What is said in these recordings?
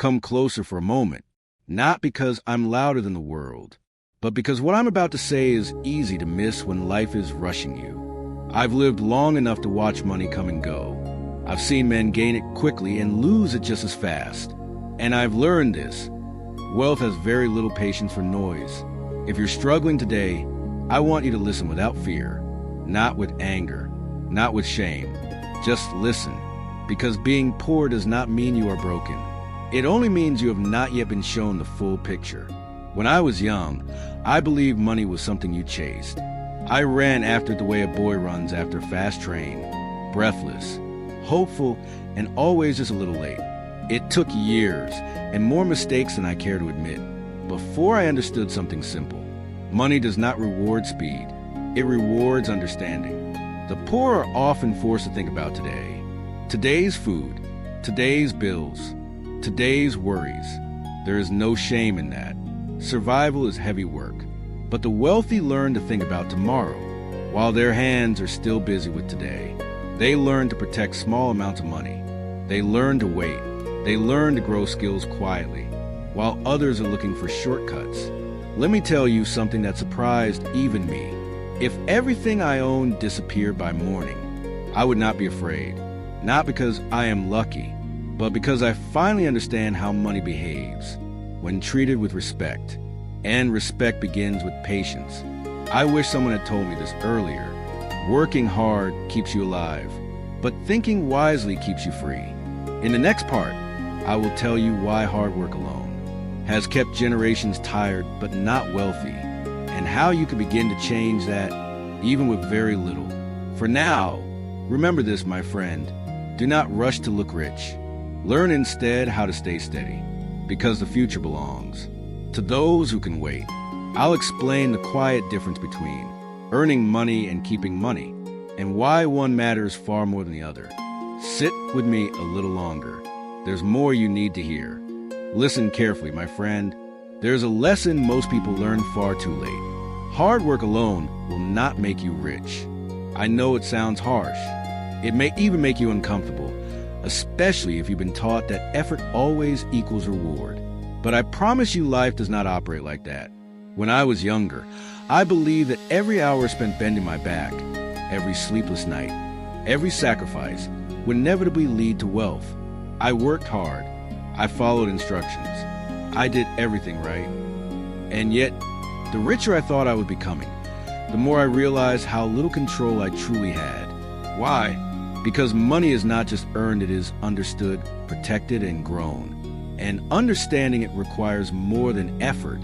come closer for a moment, not because I'm louder than the world, but because what I'm about to say is easy to miss when life is rushing you. I've lived long enough to watch money come and go. I've seen men gain it quickly and lose it just as fast. And I've learned this. Wealth has very little patience for noise. If you're struggling today, I want you to listen without fear, not with anger, not with shame. Just listen, because being poor does not mean you are broken. It only means you have not yet been shown the full picture. When I was young, I believed money was something you chased. I ran after it the way a boy runs after a fast train, breathless, hopeful, and always just a little late. It took years and more mistakes than I care to admit before I understood something simple. Money does not reward speed. It rewards understanding. The poor are often forced to think about today. Today's food, today's bills, today's worries. There is no shame in that. Survival is heavy work. But the wealthy learn to think about tomorrow, while their hands are still busy with today. They learn to protect small amounts of money. They learn to wait. They learn to grow skills quietly, while others are looking for shortcuts. Let me tell you something that surprised even me. If everything I owned disappeared by morning, I would not be afraid. Not because I am lucky, but because I finally understand how money behaves when treated with respect. And respect begins with patience. I wish someone had told me this earlier. Working hard keeps you alive, but thinking wisely keeps you free. In the next part, I will tell you why hard work alone has kept generations tired but not wealthy, and how you can begin to change that even with very little. For now, remember this, my friend. Do not rush to look rich. Learn instead how to stay steady, because the future belongs to those who can wait. I'll explain the quiet difference between earning money and keeping money, and why one matters far more than the other. Sit with me a little longer. There's more you need to hear. Listen carefully, my friend. There's a lesson most people learn far too late. Hard work alone will not make you rich. I know it sounds harsh. It may even make you uncomfortable, especially if you've been taught that effort always equals reward. But I promise you life does not operate like that. When I was younger, I believed that every hour spent bending my back, every sleepless night, every sacrifice would inevitably lead to wealth. I worked hard. I followed instructions. I did everything right. And yet, the richer I thought I was becoming, the more I realized how little control I truly had. Why? Because money is not just earned, it is understood, protected, and grown. And understanding it requires more than effort.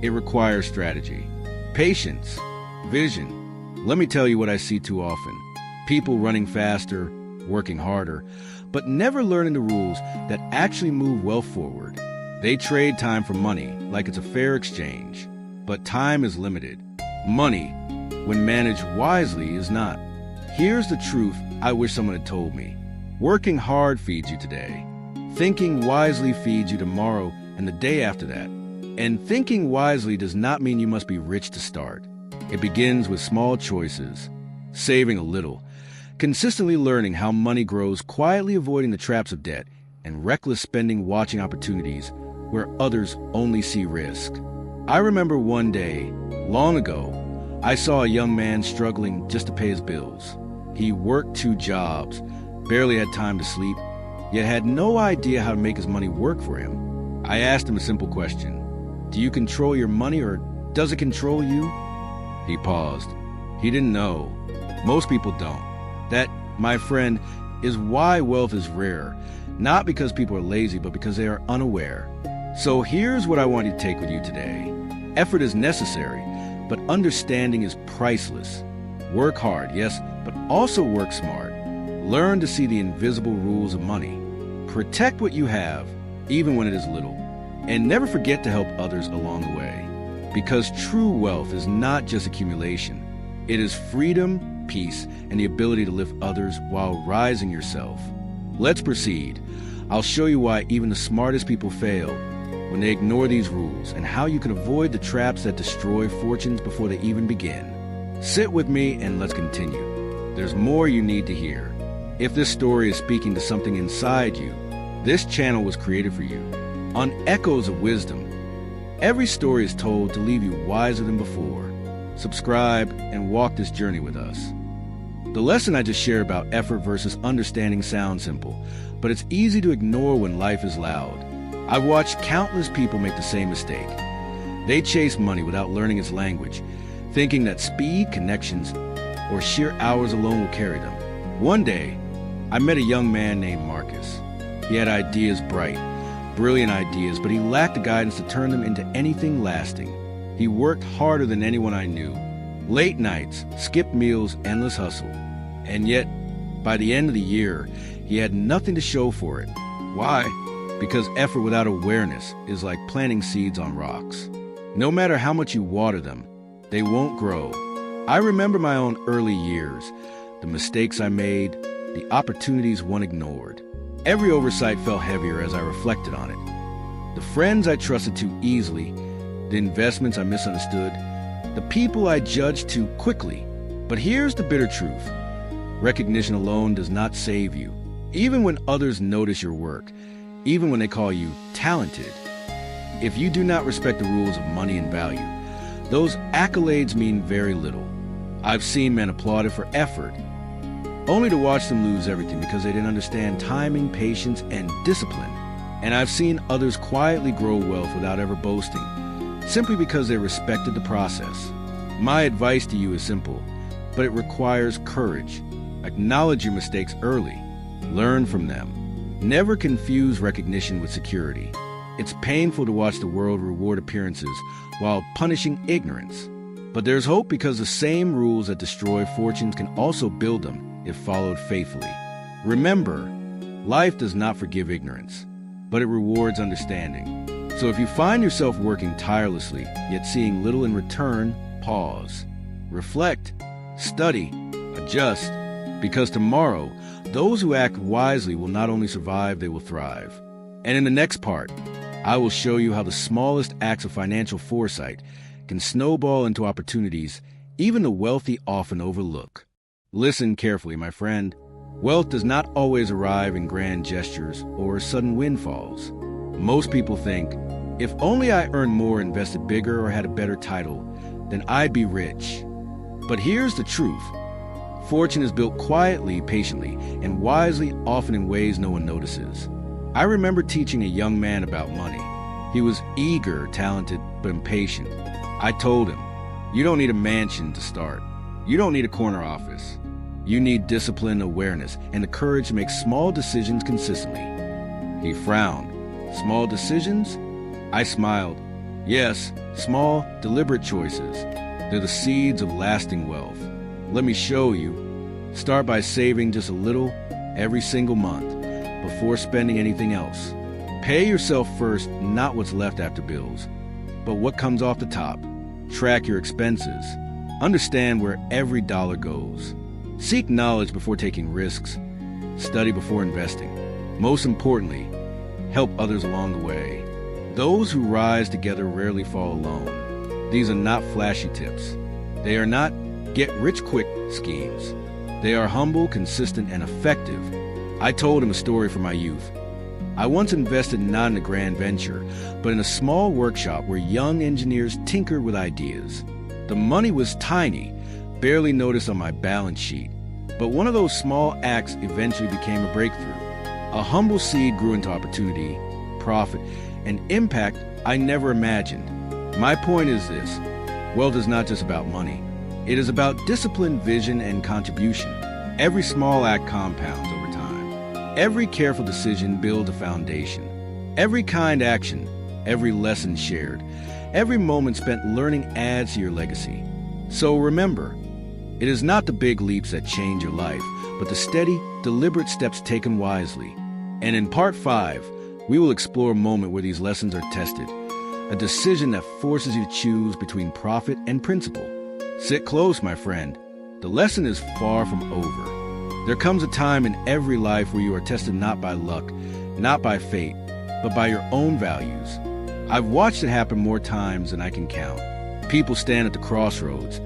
It requires strategy, patience, vision. Let me tell you what I see too often. People running faster, working harder, but never learning the rules that actually move wealth forward. They trade time for money like it's a fair exchange. But time is limited. Money, when managed wisely, is not. Here's the truth I wish someone had told me. Working hard feeds you today. Thinking wisely feeds you tomorrow and the day after that. And thinking wisely does not mean you must be rich to start. It begins with small choices, saving a little, consistently learning how money grows, quietly avoiding the traps of debt, and reckless spending, watching opportunities where others only see risk. I remember one day, long ago, I saw a young man struggling just to pay his bills. He worked 2 jobs, barely had time to sleep, yet had no idea how to make his money work for him. I asked him a simple question. Do you control your money, or does it control you? He paused. He didn't know. Most people don't. That, my friend, is why wealth is rare. Not because people are lazy, but because they are unaware. So here's what I want you to take with you today. Effort is necessary, but understanding is priceless. Work hard, yes, but also work smart. Learn to see the invisible rules of money. Protect what you have, even when it is little. And never forget to help others along the way. Because true wealth is not just accumulation. It is freedom, peace, and the ability to lift others while rising yourself. Let's proceed. I'll show you why even the smartest people fail when they ignore these rules, and how you can avoid the traps that destroy fortunes before they even begin. Sit with me and let's continue. There's more you need to hear. If this story is speaking to something inside you, this channel was created for you. on Echoes of Wisdom. Every story is told to leave you wiser than before. Subscribe and walk this journey with us. The lesson I just shared about effort versus understanding sounds simple, but it's easy to ignore when life is loud. I've watched countless people make the same mistake. They chase money without learning its language, thinking that speed, connections, or sheer hours alone will carry them. One day, I met a young man named Marcus. He had ideas, brilliant ideas, but he lacked the guidance to turn them into anything lasting. He worked harder than anyone I knew. Late nights, skipped meals, endless hustle. And yet, by the end of the year, he had nothing to show for it. Why? Because effort without awareness is like planting seeds on rocks. No matter how much you water them, they won't grow. I remember my own early years, the mistakes I made, the opportunities one ignored. Every oversight felt heavier as I reflected on it. The friends I trusted too easily, the investments I misunderstood, the people I judged too quickly. But here's the bitter truth. Recognition alone does not save you. Even when others notice your work, even when they call you talented, if you do not respect the rules of money and value, those accolades mean very little. I've seen men applauded for effort, only to watch them lose everything because they didn't understand timing, patience, and discipline. And I've seen others quietly grow wealth without ever boasting, simply because they respected the process. My advice to you is simple, but it requires courage. Acknowledge your mistakes early. Learn from them. Never confuse recognition with security. It's painful to watch the world reward appearances while punishing ignorance. But there's hope because the same rules that destroy fortunes can also build them if followed faithfully. Remember, life does not forgive ignorance, but it rewards understanding. So if you find yourself working tirelessly, yet seeing little in return, pause. Reflect. Study. Adjust. Because tomorrow, those who act wisely will not only survive, they will thrive. And in the next part, I will show you how the smallest acts of financial foresight can snowball into opportunities even the wealthy often overlook. Listen carefully, my friend. Wealth does not always arrive in grand gestures or sudden windfalls. Most people think, if only I earned more, invested bigger, or had a better title, then I'd be rich. But here's the truth. Fortune is built quietly, patiently, and wisely, often in ways no one notices. I remember teaching a young man about money. He was eager, talented, but impatient. I told him, you don't need a mansion to start. You don't need a corner office. You need discipline, awareness, and the courage to make small decisions consistently. He frowned. Small decisions? I smiled. Yes, small, deliberate choices. They're the seeds of lasting wealth. Let me show you. Start by saving just a little every single month before spending anything else. Pay yourself first, not what's left after bills, but what comes off the top. Track your expenses. Understand where every dollar goes. Seek knowledge before taking risks. Study before investing. Most importantly, help others along the way. Those who rise together rarely fall alone. These are not flashy tips. They are not get-rich-quick schemes. They are humble, consistent, and effective. I told him a story from my youth. I once invested not in a grand venture, but in a small workshop where young engineers tinkered with ideas. The money was tiny, barely noticed on my balance sheet. But one of those small acts eventually became a breakthrough. A humble seed grew into opportunity, profit, and impact I never imagined. My point is this: wealth is not just about money. It is about discipline, vision, and contribution. Every small act compounds over time. Every careful decision builds a foundation. Every kind action, every lesson shared, every moment spent learning adds to your legacy. So remember, it is not the big leaps that change your life, but the steady, deliberate steps taken wisely. And in part 5, we will explore a moment where these lessons are tested, a decision that forces you to choose between profit and principle. Sit close, my friend. The lesson is far from over. There comes a time in every life where you are tested not by luck, not by fate, but by your own values. I've watched it happen more times than I can count. People stand at the crossroads,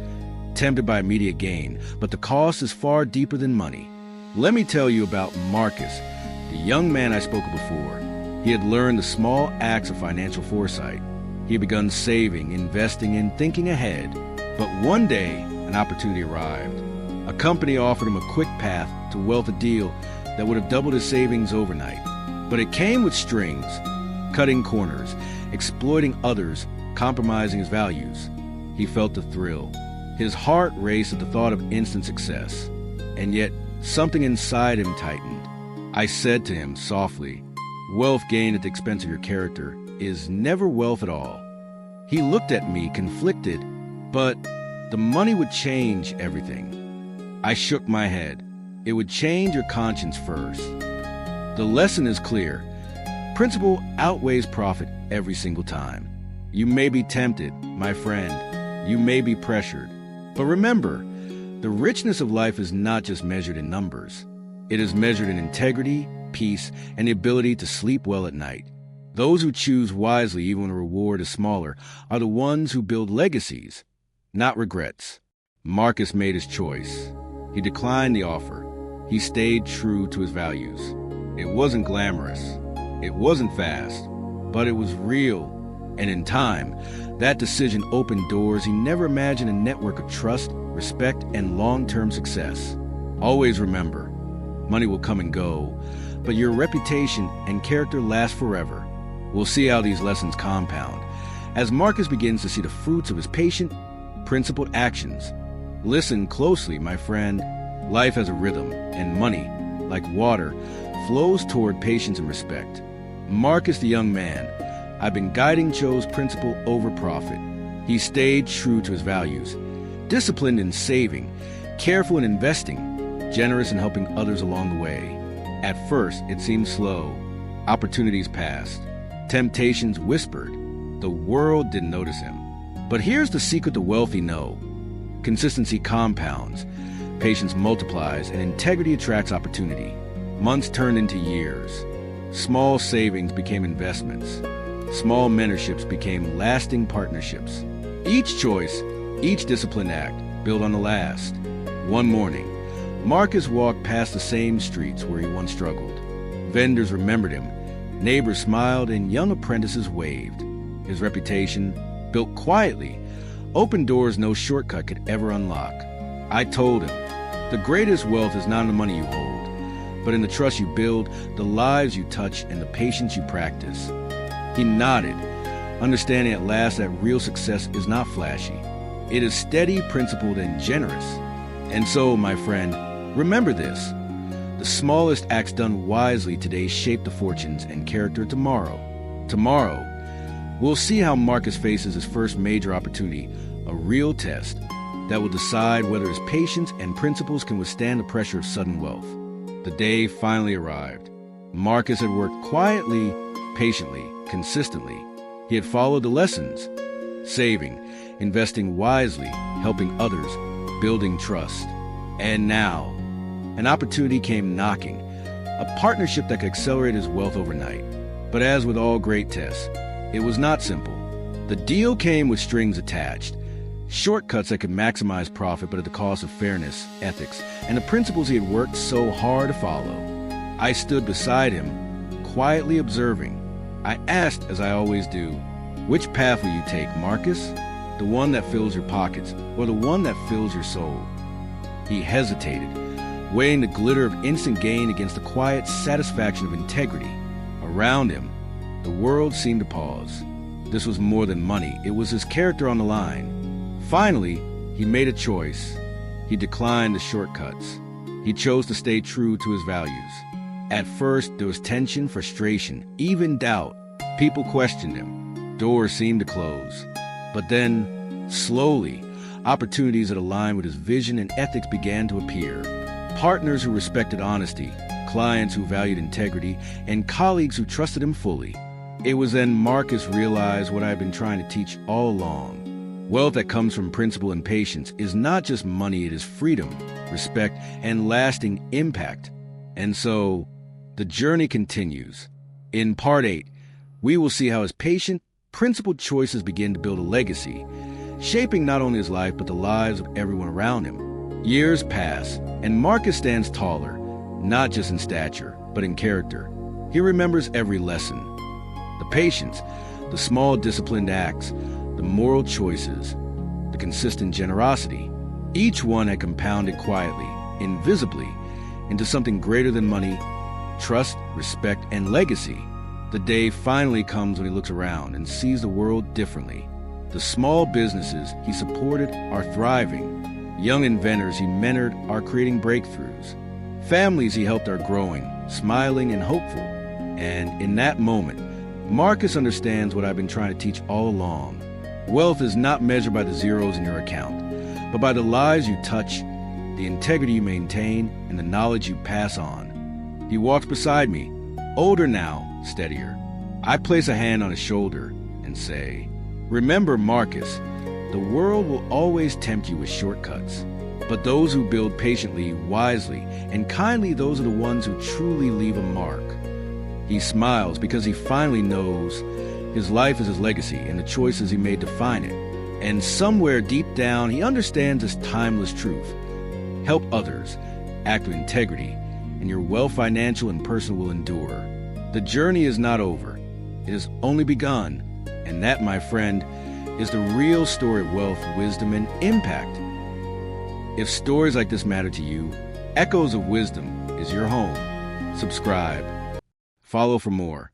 tempted by immediate gain, but the cost is far deeper than money. Let me tell you about Marcus, the young man I spoke of before. He had learned the small acts of financial foresight. He had begun saving, investing, and thinking ahead. But one day, an opportunity arrived. A company offered him a quick path to wealth, a deal that would have doubled his savings overnight. But it came with strings, cutting corners, exploiting others, compromising his values. He felt the thrill. His heart raced at the thought of instant success. And yet, something inside him tightened. I said to him softly, "Wealth gained at the expense of your character is never wealth at all." He looked at me, conflicted, but the money would change everything. I shook my head. It would change your conscience first. The lesson is clear. Principle outweighs profit every single time. You may be tempted, my friend. You may be pressured. But remember, the richness of life is not just measured in numbers. It is measured in integrity, peace, and the ability to sleep well at night. Those who choose wisely, even when the reward is smaller, are the ones who build legacies, not regrets. Marcus made his choice. He declined the offer. He stayed true to his values. It wasn't glamorous. It wasn't fast, but it was real. And in time, that decision opened doors he never imagined, a network of trust, respect, and long-term success. Always remember, money will come and go, but your reputation and character last forever. We'll see how these lessons compound as Marcus begins to see the fruits of his patient, principled actions. Listen closely, my friend. Life has a rhythm, and money, like water, flows toward patience and respect. Marcus, the young man I've been guiding, chose principle over profit. He stayed true to his values, disciplined in saving, careful in investing, generous in helping others along the way. At first, it seemed slow. Opportunities passed. Temptations whispered. The world didn't notice him. But here's the secret the wealthy know. Consistency compounds, patience multiplies, and integrity attracts opportunity. Months turned into years. Small savings became investments. Small mentorships became lasting partnerships. Each choice, each disciplined act, built on the last. One morning, Marcus walked past the same streets where he once struggled. Vendors remembered him, neighbors smiled, and young apprentices waved. His reputation, built quietly, opened doors no shortcut could ever unlock. I told him, the greatest wealth is not in the money you hold, but in the trust you build, the lives you touch, and the patience you practice. He nodded, understanding at last that real success is not flashy. It is steady, principled, and generous. And so, my friend, remember this. The smallest acts done wisely today shape the fortunes and character of tomorrow. Tomorrow, we'll see how Marcus faces his first major opportunity, a real test that will decide whether his patience and principles can withstand the pressure of sudden wealth. The day finally arrived. Marcus had worked quietly, patiently, consistently. He had followed the lessons, saving, investing wisely, helping others, building trust. And now, an opportunity came knocking, a partnership that could accelerate his wealth overnight. But as with all great tests, it was not simple. The deal came with strings attached, shortcuts that could maximize profit but at the cost of fairness, ethics, and the principles he had worked so hard to follow. I stood beside him, quietly observing. I asked, as I always do, which path will you take, Marcus? The one that fills your pockets, or the one that fills your soul? He hesitated, weighing the glitter of instant gain against the quiet satisfaction of integrity. Around him, the world seemed to pause. This was more than money. It was his character on the line. Finally, he made a choice. He declined the shortcuts. He chose to stay true to his values. At first, there was tension, frustration, even doubt. People questioned him. Doors seemed to close. But then, slowly, opportunities that aligned with his vision and ethics began to appear. Partners who respected honesty, clients who valued integrity, and colleagues who trusted him fully. It was then Marcus realized what I had been trying to teach all along. Wealth that comes from principle and patience is not just money, it is freedom, respect, and lasting impact. And so, the journey continues. In Part 8, we will see how his patient, principled choices begin to build a legacy, shaping not only his life but the lives of everyone around him. Years pass, and Marcus stands taller, not just in stature, but in character. He remembers every lesson, The patience, the small disciplined acts, the moral choices, the consistent generosity. Each one had compounded quietly, invisibly, into something greater than money, trust, respect, and legacy. The day finally comes when he looks around and sees the world differently. The small businesses he supported are thriving. Young inventors he mentored are creating breakthroughs. Families he helped are growing, smiling and hopeful. And in that moment, Marcus understands what I've been trying to teach all along. Wealth is not measured by the zeros in your account, but by the lives you touch, the integrity you maintain, and the knowledge you pass on. He walks beside me, older now, steadier. I place a hand on his shoulder and say, "Remember, Marcus, the world will always tempt you with shortcuts, but those who build patiently, wisely, and kindly, those are the ones who truly leave a mark." He smiles because he finally knows his life is his legacy and the choices he made define it. And somewhere deep down, he understands this timeless truth. Help others, act with integrity, and your wealth, financial and personal, will endure. The journey is not over. It has only begun. And that, my friend, is the real story of wealth, wisdom, and impact. If stories like this matter to you, Echoes of Wisdom is your home. Subscribe. Follow for more.